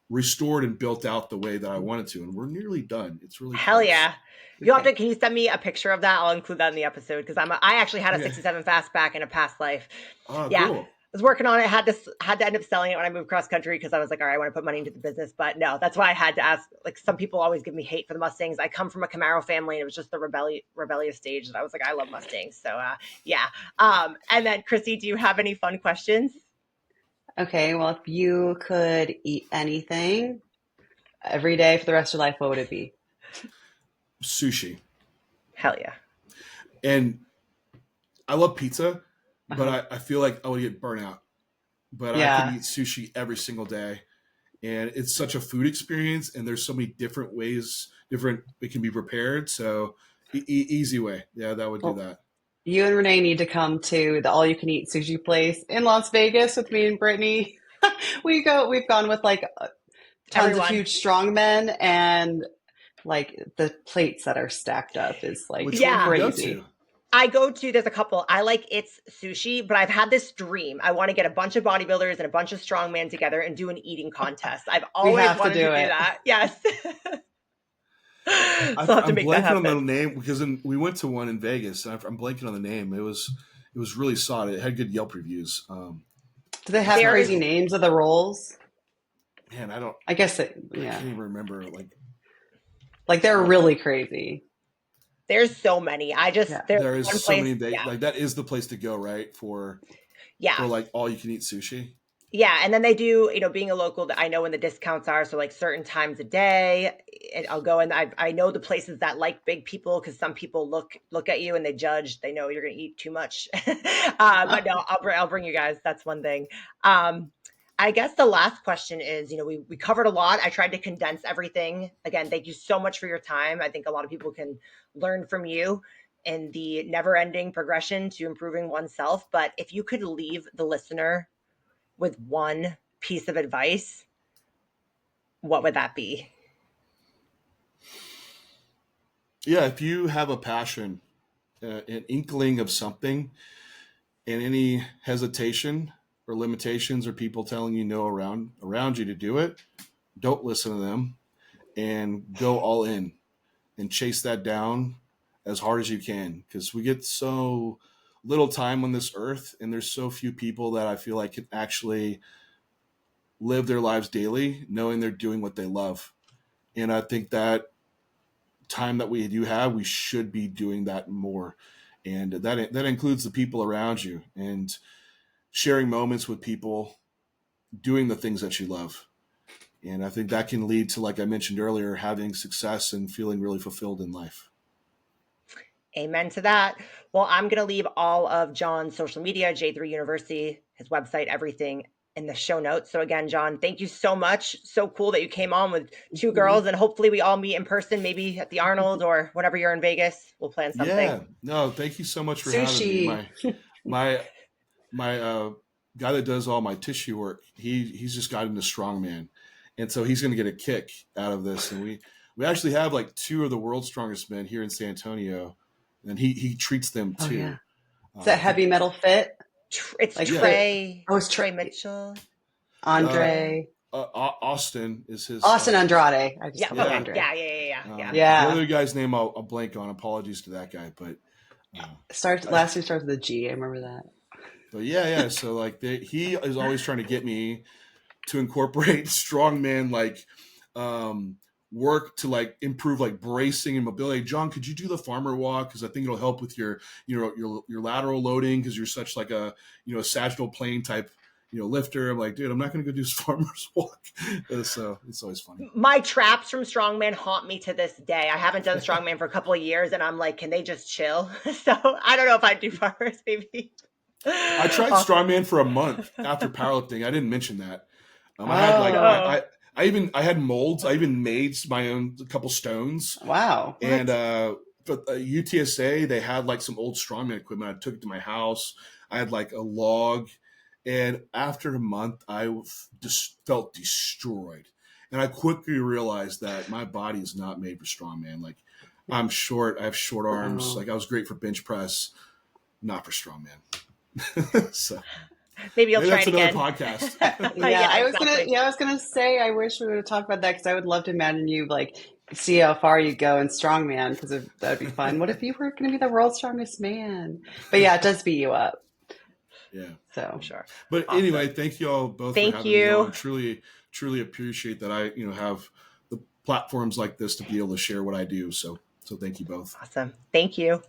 restored and built out the way that I wanted to, and we're nearly done. It's really Hell close. yeah. You'll have to, can you send me a picture of that? I'll include that in the episode because I actually had a 67 Fastback in a past life. Oh, Yeah. cool. I was working on it, had to end up selling it when I moved cross country because I was like, all right, I want to put money into the business. But no, that's why I had to ask. Like, some people always give me hate for the Mustangs. I come from a Camaro family, and it was just the rebellious stage that I was like, I love Mustangs. So yeah. And then Chrissy, do you have any fun questions? Okay, well, if you could eat anything every day for the rest of your life, what would it be? Sushi. Hell yeah. And I love pizza, but I feel like I would get burnt out. But I can eat sushi every single day. And it's such a food experience, and there's so many different ways, it can be prepared. So easy way. Yeah, that would do that. You and Renee need to come to the all-you-can-eat sushi place in Las Vegas with me and Brittany. We've gone with like tons of huge strongmen, and like the plates that are stacked up is like crazy. There's a couple. I like It's Sushi, but I've had this dream. I want to get a bunch of bodybuilders and a bunch of strongmen together and do an eating contest. I've always wanted to do that. Yes. I'm blanking on the name because we went to one in Vegas. And I'm blanking on the name. It was really solid. It had good Yelp reviews. Do they have crazy names of the rolls? Man, I don't. I guess I can't even remember. Like they're really crazy. There's so many. There is so many. Like that is the place to go, right? For like all you can eat sushi. Yeah, and then they do, being a local, I know when the discounts are, so like certain times a day, and I'll go, and I know the places that like big people, because some people look at you and they judge. They know you're going to eat too much. But no, I'll bring you guys. That's one thing. Um, I guess the last question is, we covered a lot. I tried to condense everything. Again, thank you so much for your time. I think a lot of people can learn from you in the never-ending progression to improving oneself. But if you could leave the listener with one piece of advice, what would that be? Yeah, if you have a passion, an inkling of something, and any hesitation or limitations or people telling you no around you to do it, don't listen to them and go all in and chase that down as hard as you can, because we get so little time on this earth and there's so few people that I feel like can actually live their lives daily knowing they're doing what they love. And I think that time that we do have, we should be doing that more. And that includes the people around you and sharing moments with people, doing the things that you love. And I think that can lead to, like I mentioned earlier, having success and feeling really fulfilled in life. Amen to that. Well, I'm going to leave all of John's social media, J3 University, his website, everything in the show notes. So again, John, thank you so much. So cool that you came on with two girls, and hopefully we all meet in person, maybe at the Arnold or whenever you're in Vegas. We'll plan something. Yeah, no, thank you so much for having me. Sushi. My guy that does all my tissue work, he's just got into strongman, and so he's going to get a kick out of this. And we actually have like two of the world's strongest men here in San Antonio, and he treats them Oh too. yeah. Is that heavy metal fit? It's Like Trey. Oh, it's Trey Mitchell. Andre. Austin is his. Austin Andrade. I just Yeah. called Okay. him Andre. Yeah. Yeah. The other guy's name I'll blank on. Apologies to that guy, but Last name starts with a G. I remember that. but yeah. So like he is always trying to get me to incorporate strongman like work to like improve like bracing and mobility. John, could you do the farmer walk? Because I think it'll help with your lateral loading, because you're such like a a sagittal plane type lifter. I'm like, dude, I'm not going to go do this farmer's walk. So it's always funny. My traps from strongman haunt me to this day. I haven't done strongman for a couple of years, and I'm like, can they just chill? So I don't know if I'd do farmers, maybe. I tried strongman for a month after powerlifting. I didn't mention that. I had like I had molds. I even made my own a couple stones. Wow. And but UTSA, they had like some old strongman equipment. I took it to my house. I had like a log, and after a month, I just felt destroyed. And I quickly realized that my body is not made for strongman. Like I'm short. I have short arms. Oh. Like I was great for bench press, not for strongman. So maybe you'll try that's it again. another podcast. Yeah, I exactly. was gonna say I wish we would have talked about that, because I would love to imagine you like see how far you go in strongman, because that'd be fun. What if you were going to be the world's strongest man? But yeah, it does beat you up. Yeah. So Sure. But Awesome. anyway, thank you all both Thank for having you. me on. Truly appreciate that I have the platforms like this to be able to share what I do. So thank you both. Awesome. Thank you.